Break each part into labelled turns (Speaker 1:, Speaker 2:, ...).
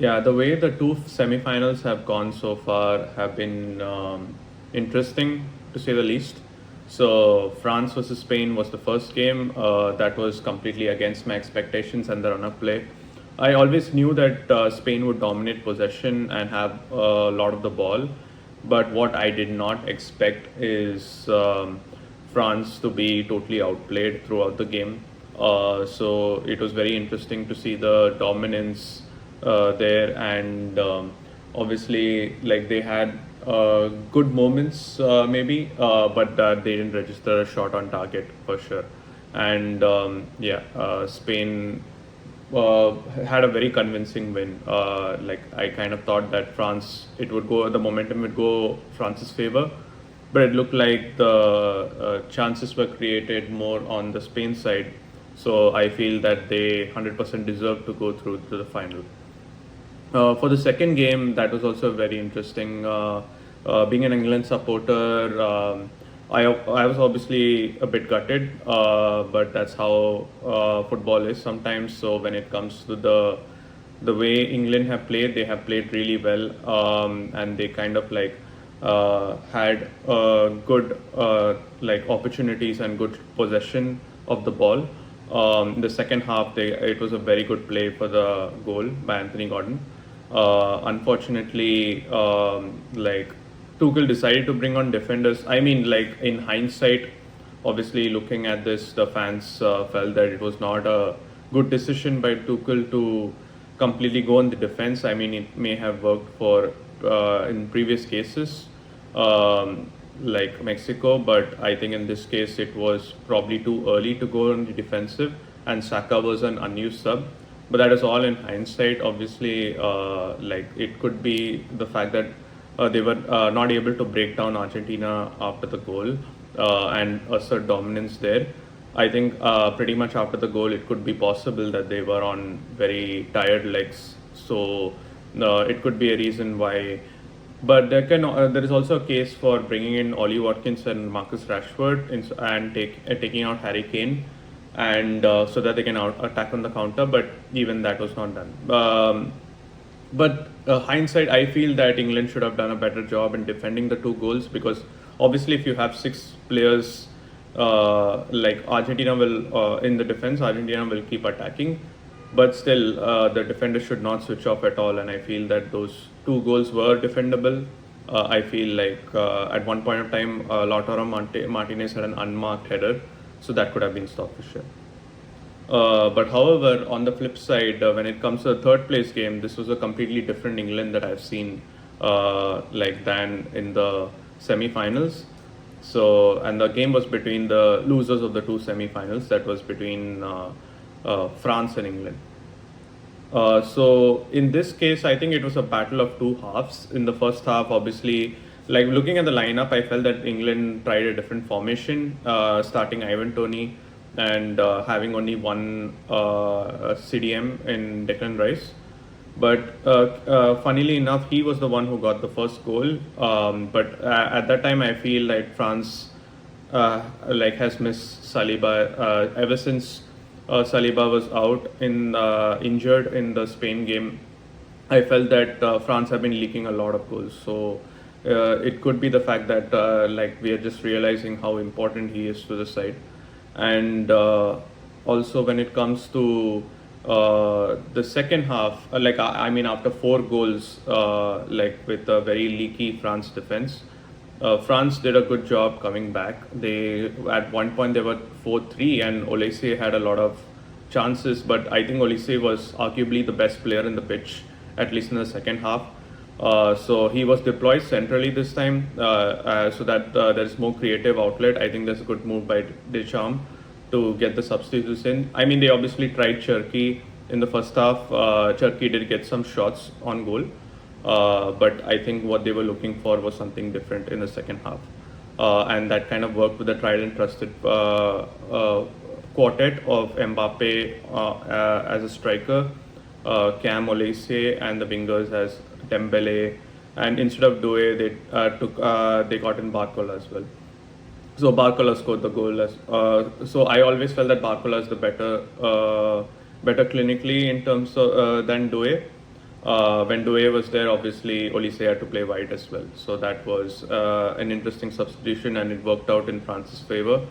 Speaker 1: Yeah, the way the two semifinals have gone so far have been interesting to say the least. So, France versus Spain was the first game that was completely against my expectations and the run of play. I always knew that Spain would dominate possession and have a lot of the ball, but what I did not expect is France to be totally outplayed throughout the game. So it was very interesting to see the dominance there, and obviously, like they had good moments, maybe, but they didn't register a shot on target for sure. And Spain had a very convincing win. Like I kind of thought that the momentum would go France's favor, but it looked like the chances were created more on the Spain side. So I feel that they 100% deserve to go through to the final. For the second game, that was also very interesting. Being an England supporter, I was obviously a bit gutted, but that's how football is sometimes. So when it comes to the way England have played, they have played really well, and they kind of like had good like opportunities and good possession of the ball. The second half, it was a very good play for the goal by Anthony Gordon. Unfortunately, like Tuchel decided to bring on defenders. I mean, like in hindsight, obviously looking at this, the fans felt that it was not a good decision by Tuchel to completely go on the defense. I mean, it may have worked for in previous cases, like Mexico, but I think in this case it was probably too early to go on the defensive, and Saka was an unused sub. But that is all in hindsight. Obviously, like it could be the fact that they were not able to break down Argentina after the goal and assert dominance there. I think pretty much after the goal, it could be possible that they were on very tired legs. So it could be a reason why. But there is also a case for bringing in Ollie Watkins and Marcus Rashford and taking out Harry Kane, and so that they can attack on the counter. But even that was not done. But hindsight, I feel that England should have done a better job in defending the two goals, because obviously if you have six players like Argentina will in the defense, Argentina will keep attacking, but still the defender should not switch off at all. And I feel that those two goals were defendable. I feel like at one point of time, Lautaro Martinez had an unmarked header, so that could have been stopped for sure. But however, on the flip side, when it comes to the third place game, this was a completely different England that I've seen like than in the semi-finals. So, and the game was between the losers of the two semi-finals. That was between France and England. So in this case, I think it was a battle of two halves. In the first half, obviously, like looking at the lineup, I felt that England tried a different formation, starting Ivan Toney and having only one CDM in Declan Rice. But funnily enough, he was the one who got the first goal. But at that time, I feel like France like has missed Saliba ever since Saliba was out in injured in the Spain game. I felt that France have been leaking a lot of goals. So it could be the fact that like we are just realizing how important he is to the side. And also when it comes to the second half, I mean after four goals, like with a very leaky France defense, France did a good job coming back. They at one point they were 4-3, and Olise had a lot of chances, but I think Olise was arguably the best player in the pitch, at least in the second half. So he was deployed centrally this time, so that there's more creative outlet. I think that's a good move by Deschamps to get the substitutes in. I mean, they obviously tried Cherki in the first half. Cherki did get some shots on goal, but I think what they were looking for was something different in the second half. And that kind of worked with the tried and trusted quartet of Mbappe as a striker, Cam Olise, and the wingers as Dembele, and instead of Doué, they got in Barcola as well. So Barcola scored the goal. So I always felt that Barcola is the better clinically in terms of than Doué. When Doué was there, obviously Olise had to play wide as well. So that was an interesting substitution, and it worked out in France's favor.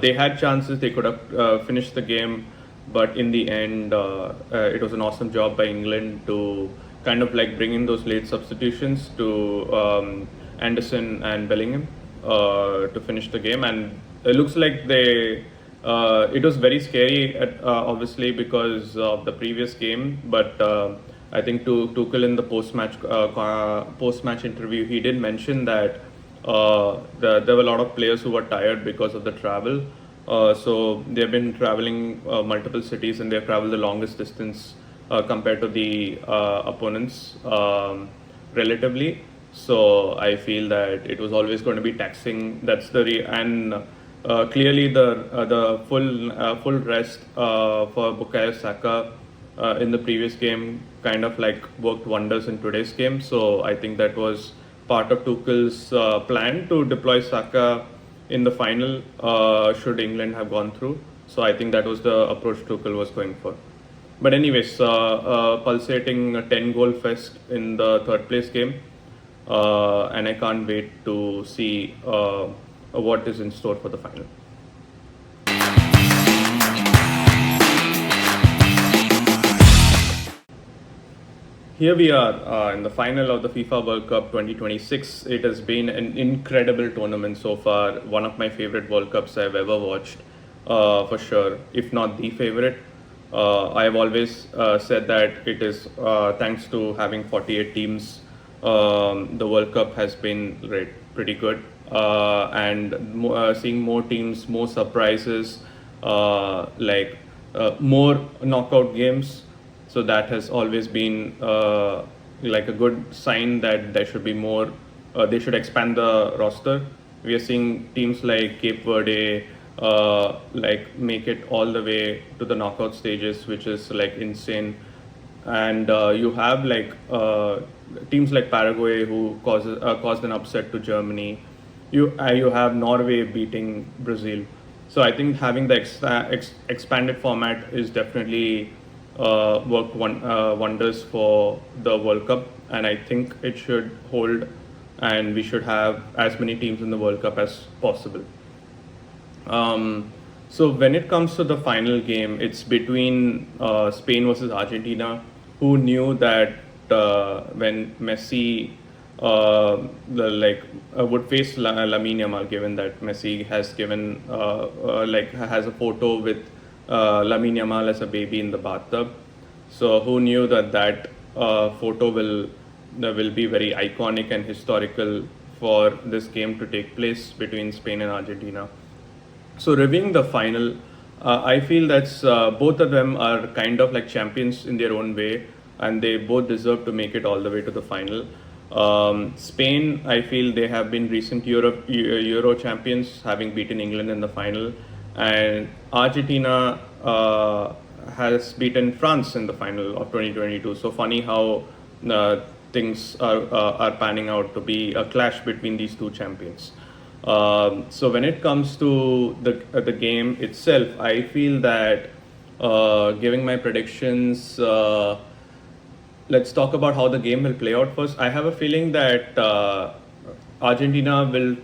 Speaker 1: They had chances; they could have finished the game, but in the end, it was an awesome job by England to kind of like bring in those late substitutions to Anderson and Bellingham to finish the game, and it looks like they. It was very scary, obviously, because of the previous game. But I think Tuchel in the post-match interview, he did mention that there were a lot of players who were tired because of the travel. So they've been traveling multiple cities, and they've traveled the longest distance compared to the opponents relatively. So I feel that it was always going to be taxing. That's and clearly the full rest for Bukayo Saka in the previous game kind of like worked wonders in today's game. So I think that was part of Tuchel's plan to deploy Saka in the final should England have gone through. So I think that was the approach Tuchel was going for. But anyways, pulsating 10-goal fest in the third place game, and I can't wait to see what is in store for the final. Here we are in the final of the FIFA World Cup 2026. It has been an incredible tournament so far. One of my favorite World Cups I've ever watched, for sure, if not the favorite. I have always said that it is thanks to having 48 teams, the World Cup has been pretty good. And seeing more teams, more surprises, more knockout games. So that has always been like a good sign that there should be more. They should expand the roster. We are seeing teams like Cape Verde like make it all the way to the knockout stages, which is like insane. And you have like teams like Paraguay who caused an upset to Germany. You have Norway beating Brazil. So I think having the expanded format is definitely worked wonders for the World Cup, and I think it should hold, and we should have as many teams in the World Cup as possible. So when it comes to the final game, it's between Spain versus Argentina. Who knew that when Messi would face Lamine Yamal, given that Messi has given has a photo with Lamine Yamal as a baby in the bathtub. So who knew that photo will be very iconic and historical for this game to take place between Spain and Argentina. So reviewing the final, I feel that both of them are kind of like champions in their own way, and they both deserve to make it all the way to the final. Spain, I feel they have been recent Euro champions, having beaten England in the final, and Argentina has beaten France in the final of 2022. So funny how things are panning out to be a clash between these two champions. So when it comes to the game itself, I feel that giving my predictions, let's talk about how the game will play out first. I have a feeling that Argentina will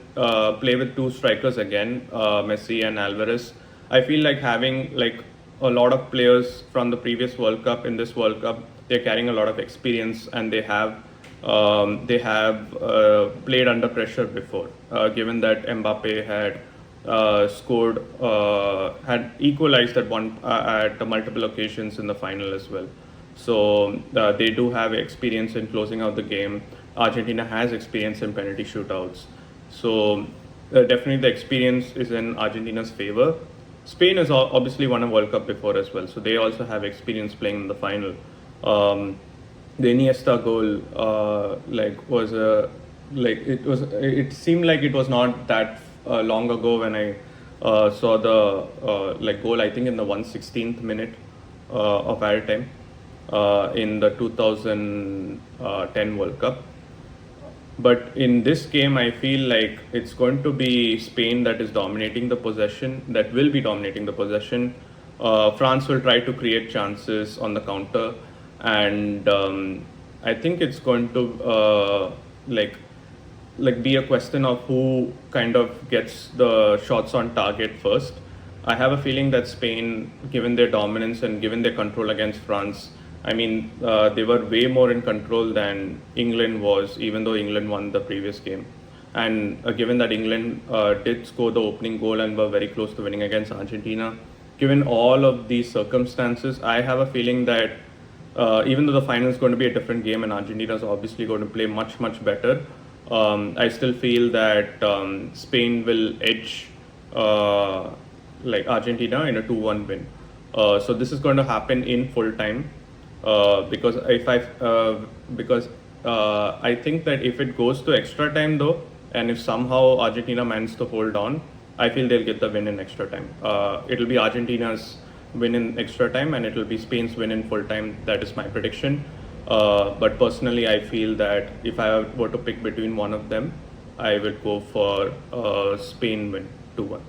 Speaker 1: play with two strikers again, Messi and Alvarez. I feel like having like a lot of players from the previous World Cup in this World Cup, they're carrying a lot of experience, and they have played under pressure before. Given that Mbappe had scored, had equalized at multiple occasions in the final as well. So they do have experience in closing out the game. Argentina has experience in penalty shootouts. So definitely the experience is in Argentina's favor. Spain has obviously won a World Cup before as well, so they also have experience playing in the final. The Iniesta goal, it seemed like it was not that long ago when I saw the goal. I think in the 116th minute of added time in the 2010 World Cup. But in this game, I feel like it's going to be Spain that is dominating the possession, that will be dominating the possession. France will try to create chances on the counter, and I think it's going to like be a question of who kind of gets the shots on target first. I have a feeling that Spain, given their dominance and given their control against France, I mean, they were way more in control than England was, even though England won the previous game. And given that England did score the opening goal and were very close to winning against Argentina, given all of these circumstances, I have a feeling that even though the final is going to be a different game and Argentina is obviously going to play much, much better, I still feel that Spain will edge Argentina in a 2-1 win. So this is going to happen in full time because I think that if it goes to extra time though, and if somehow Argentina manages to hold on, I feel they'll get the win in extra time. It'll be Argentina's win in extra time and it'll be Spain's win in full time. That is my prediction. But personally, I feel that if I were to pick between one of them, I would go for Spain win 2-1.